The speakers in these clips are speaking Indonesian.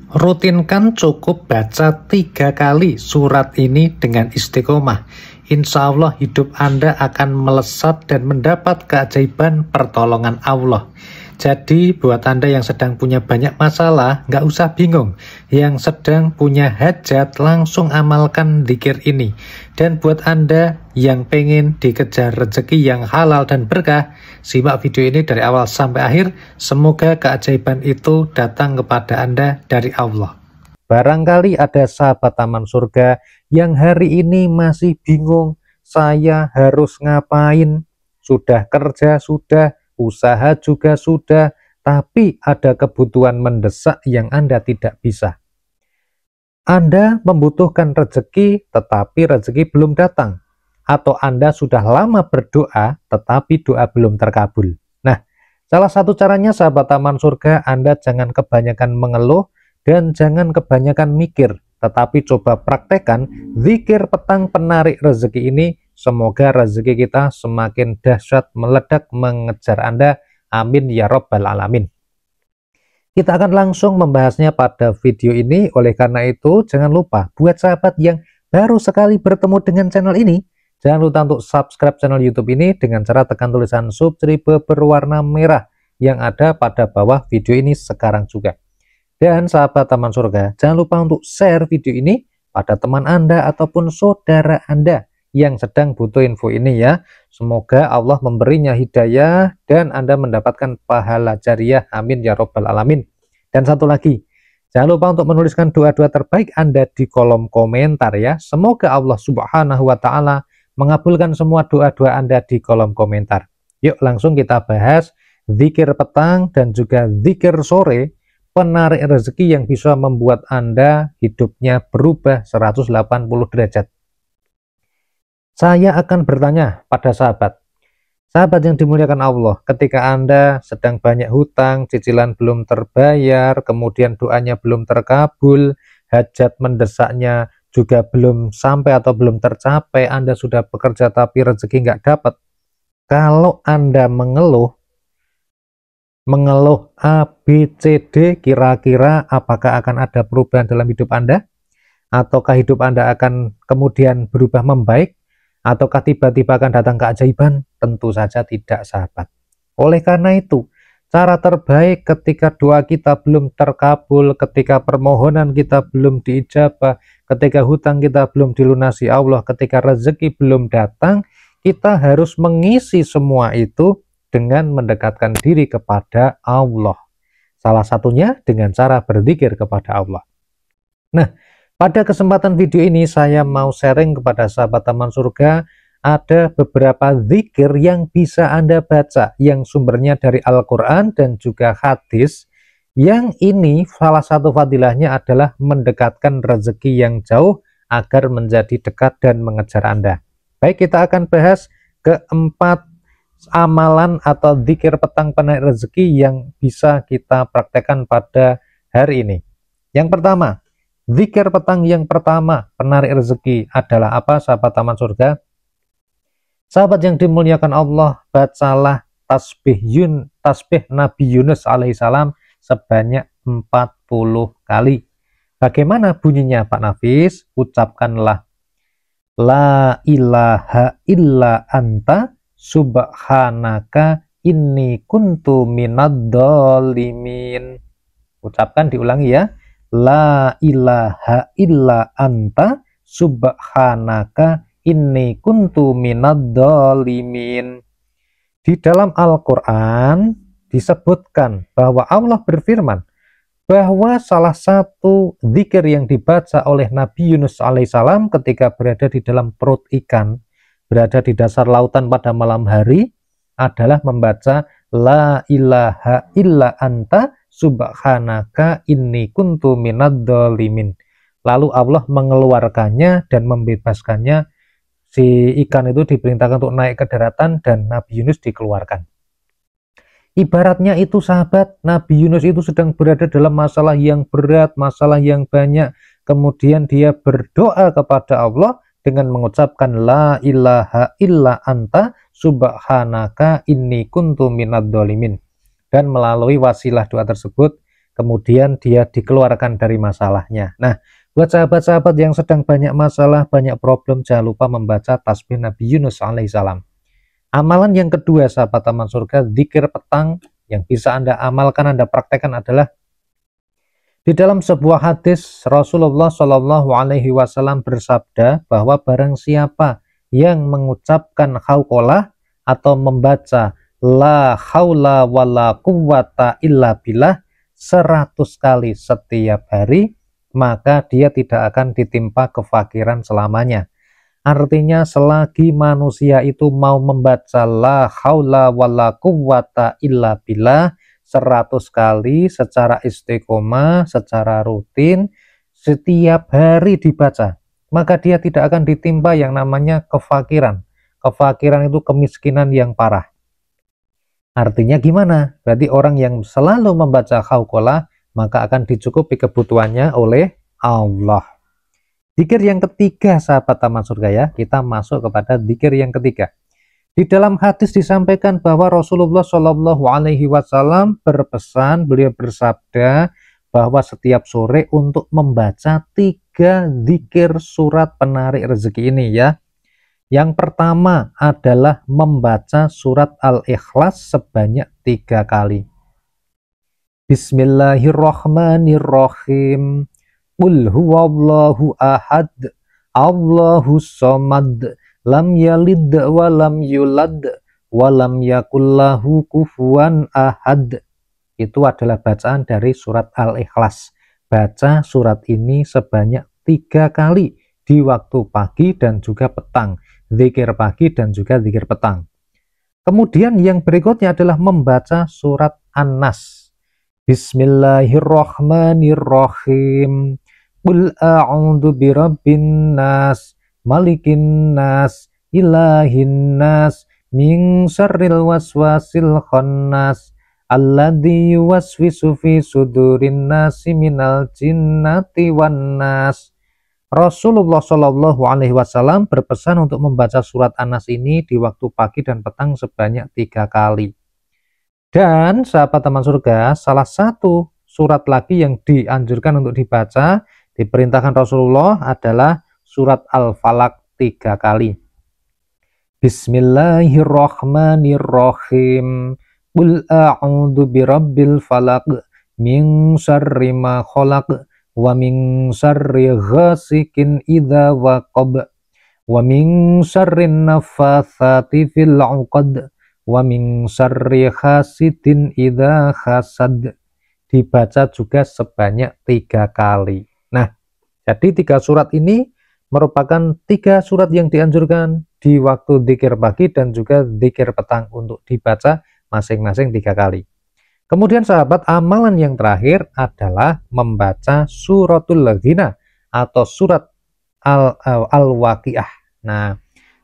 Rutinkan cukup baca 3 kali surat ini dengan istiqomah. Insya Allah hidup Anda akan melesat dan mendapat keajaiban pertolongan Allah. Jadi buat Anda yang sedang punya banyak masalah, nggak usah bingung. Yang sedang punya hajat, langsung amalkan zikir ini. Dan buat Anda yang pengen dikejar rezeki yang halal dan berkah, simak video ini dari awal sampai akhir. Semoga keajaiban itu datang kepada Anda dari Allah. Barangkali ada sahabat Taman Surga yang hari ini masih bingung, saya harus ngapain? Sudah kerja, sudah usaha juga sudah, tapi ada kebutuhan mendesak yang Anda tidak bisa. Anda membutuhkan rezeki, tetapi rezeki belum datang. Atau Anda sudah lama berdoa, tetapi doa belum terkabul. Nah, salah satu caranya sahabat Taman Surga, Anda jangan kebanyakan mengeluh dan jangan kebanyakan mikir, tetapi coba praktekkan zikir petang penarik rezeki ini. Semoga rezeki kita semakin dahsyat, meledak, mengejar Anda. Amin ya Rabbal Alamin. Kita akan langsung membahasnya pada video ini. Oleh karena itu, jangan lupa buat sahabat yang baru sekali bertemu dengan channel ini, jangan lupa untuk subscribe channel YouTube ini dengan cara tekan tulisan subscribe berwarna merah yang ada pada bawah video ini sekarang juga. Dan sahabat Taman Surga, jangan lupa untuk share video ini pada teman Anda ataupun saudara Anda yang sedang butuh info ini ya. Semoga Allah memberinya hidayah dan Anda mendapatkan pahala jariah. Amin ya Rabbal Alamin. Dan satu lagi, jangan lupa untuk menuliskan doa-doa terbaik Anda di kolom komentar ya. Semoga Allah Subhanahu wa Ta'ala mengabulkan semua doa-doa Anda di kolom komentar. Yuk langsung kita bahas zikir petang dan juga zikir sore, penarik rezeki yang bisa membuat Anda hidupnya berubah 180 derajat. Saya akan bertanya pada sahabat yang dimuliakan Allah, ketika Anda sedang banyak hutang, cicilan belum terbayar, kemudian doanya belum terkabul, hajat mendesaknya juga belum sampai atau belum tercapai, Anda sudah bekerja tapi rezeki nggak dapat. Kalau Anda mengeluh A, B, C, D, kira-kira apakah akan ada perubahan dalam hidup Anda? Ataukah hidup Anda akan kemudian berubah membaik? Ataukah tiba-tiba akan datang keajaiban? Tentu saja tidak sahabat. Oleh karena itu, cara terbaik ketika doa kita belum terkabul, ketika permohonan kita belum diijabah, ketika hutang kita belum dilunasi Allah, ketika rezeki belum datang, kita harus mengisi semua itu dengan mendekatkan diri kepada Allah. Salah satunya dengan cara berzikir kepada Allah. Nah, pada kesempatan video ini saya mau sharing kepada sahabat Taman Surga, ada beberapa zikir yang bisa Anda baca yang sumbernya dari Al-Quran dan juga hadis. Yang ini salah satu fadilahnya adalah mendekatkan rezeki yang jauh agar menjadi dekat dan mengejar Anda. Baik, kita akan bahas keempat amalan atau zikir petang penarik rezeki yang bisa kita praktekkan pada hari ini. Yang pertama, zikir petang yang pertama penarik rezeki adalah apa sahabat Taman Surga? Sahabat yang dimuliakan Allah, bacalah tasbih Nabi Yunus alaihissalam sebanyak 40 kali. Bagaimana bunyinya Pak Nafis? Ucapkanlah la ilaha illa anta subhanaka inni kuntu minadh-dhalimin. Ucapkan, diulangi ya. La ilaha illa anta subhanaka inni kuntu minadh-dhalimin. Di dalam Al-Quran disebutkan bahwa Allah berfirman bahwa salah satu zikir yang dibaca oleh Nabi Yunus alaihissalam ketika berada di dalam perut ikan, berada di dasar lautan pada malam hari, adalah membaca la ilaha illa anta subhanaka inni kuntu minadh-dhalimin. Lalu Allah mengeluarkannya dan membebaskannya. Si ikan itu diperintahkan untuk naik ke daratan dan Nabi Yunus dikeluarkan. Ibaratnya itu sahabat, Nabi Yunus itu sedang berada dalam masalah yang berat, masalah yang banyak. Kemudian dia berdoa kepada Allah dengan mengucapkan la ilaha illa anta subhanaka inni kuntu minadh-dhalimin. Dan melalui wasilah doa tersebut kemudian dia dikeluarkan dari masalahnya. Nah, buat sahabat-sahabat yang sedang banyak masalah, banyak problem, jangan lupa membaca tasbih Nabi Yunus alaihissalam. Amalan yang kedua, sahabat taman surga, zikir petang yang bisa Anda amalkan, Anda praktekkan adalah di dalam sebuah hadis Rasulullah Shallallahu Alaihi Wasallam bersabda bahwa barang siapa yang mengucapkan khauqalah atau membaca la haula wala quwata illa billah 100 kali setiap hari, maka dia tidak akan ditimpa kefakiran selamanya. Artinya selagi manusia itu mau membaca la haula wala quwata illa billah 100 kali secara istiqomah, secara rutin, setiap hari dibaca, maka dia tidak akan ditimpa yang namanya kefakiran. Kefakiran itu kemiskinan yang parah. Artinya gimana? Berarti orang yang selalu membaca khauqalah, maka akan dicukupi kebutuhannya oleh Allah. Zikir yang ketiga, sahabat taman surga ya, kita masuk kepada zikir yang ketiga. Di dalam hadis disampaikan bahwa Rasulullah Shallallahu Alaihi Wasallam berpesan, beliau bersabda bahwa setiap sore untuk membaca 3 zikir surat penarik rezeki ini ya. Yang pertama adalah membaca surat Al-Ikhlas sebanyak 3 kali. Bismillahirrahmanirrahim. Qul huwallahu ahad, Allahus somad, lam yalid wa lam yulad, wa lam yakullahu kufuwan ahad. Itu adalah bacaan dari surat Al-Ikhlas. Baca surat ini sebanyak 3 kali di waktu pagi dan juga petang. Zikir pagi dan juga zikir petang. Kemudian yang berikutnya adalah membaca surat An-Nas. Bismillahirrahmanirrahim. Qul a'udzu birabbin nas, malikin nas, ilahin nas, min syarril waswasil khannas, alladzi yuwaswisu fi sudurin nasi minal jinnati wan nas. Rasulullah Shallallahu Alaihi Wasallam berpesan untuk membaca surat An-Nas ini di waktu pagi dan petang sebanyak 3 kali. Dan sahabat taman surga, salah satu surat lagi yang dianjurkan untuk dibaca, diperintahkan Rasulullah adalah surat Al-Falaq 3 kali. Bismillahirrahmanirrahim. Qul a'udzu birabbil falaq, min syarri ma khalaq, wa min syarri ghasikin idza waqab, wa min syarrin naffatsati fil 'uqad, wa min syarri hasidin idza hasad. Dibaca juga sebanyak 3 kali. Nah, jadi 3 surat ini merupakan 3 surat yang dianjurkan di waktu zikir pagi dan juga zikir petang untuk dibaca masing-masing 3 kali. Kemudian sahabat, amalan yang terakhir adalah membaca suratul Ghina atau surat Al-Waqiah. Nah,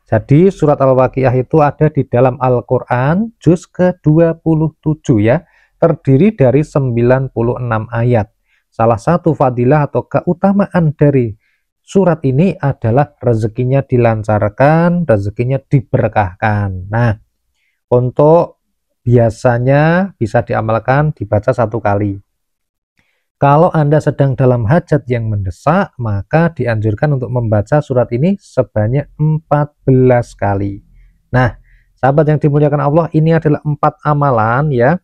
jadi surat Al-Waqiah itu ada di dalam Al-Quran juz ke-27 ya, terdiri dari 96 ayat. Salah satu fadilah atau keutamaan dari surat ini adalah rezekinya dilancarkan, rezekinya diberkahkan. Nah, untuk biasanya bisa diamalkan dibaca 1 kali. Kalau Anda sedang dalam hajat yang mendesak, maka dianjurkan untuk membaca surat ini sebanyak 14 kali. Nah, sahabat yang dimuliakan Allah, ini adalah 4 amalan ya.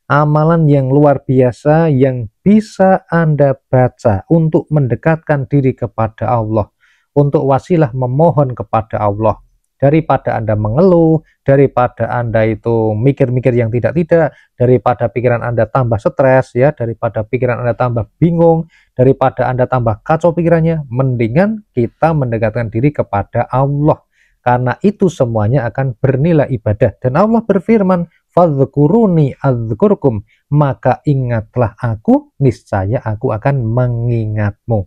Amalan yang luar biasa yang bisa Anda baca untuk mendekatkan diri kepada Allah, untuk wasilah memohon kepada Allah. Daripada Anda mengeluh, daripada Anda itu mikir-mikir yang tidak-tidak, daripada pikiran Anda tambah stres ya, daripada pikiran Anda tambah bingung, daripada Anda tambah kacau pikirannya, mendingan kita mendekatkan diri kepada Allah. Karena itu semuanya akan bernilai ibadah. Dan Allah berfirman, fadhkuruni adzkurkum, maka ingatlah aku, niscaya aku akan mengingatmu.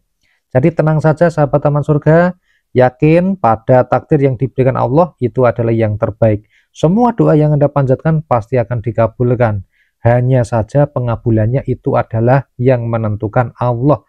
Jadi tenang saja sahabat taman surga, yakin pada takdir yang diberikan Allah itu adalah yang terbaik. Semua doa yang Anda panjatkan pasti akan dikabulkan. Hanya saja pengabulannya itu adalah yang menentukan Allah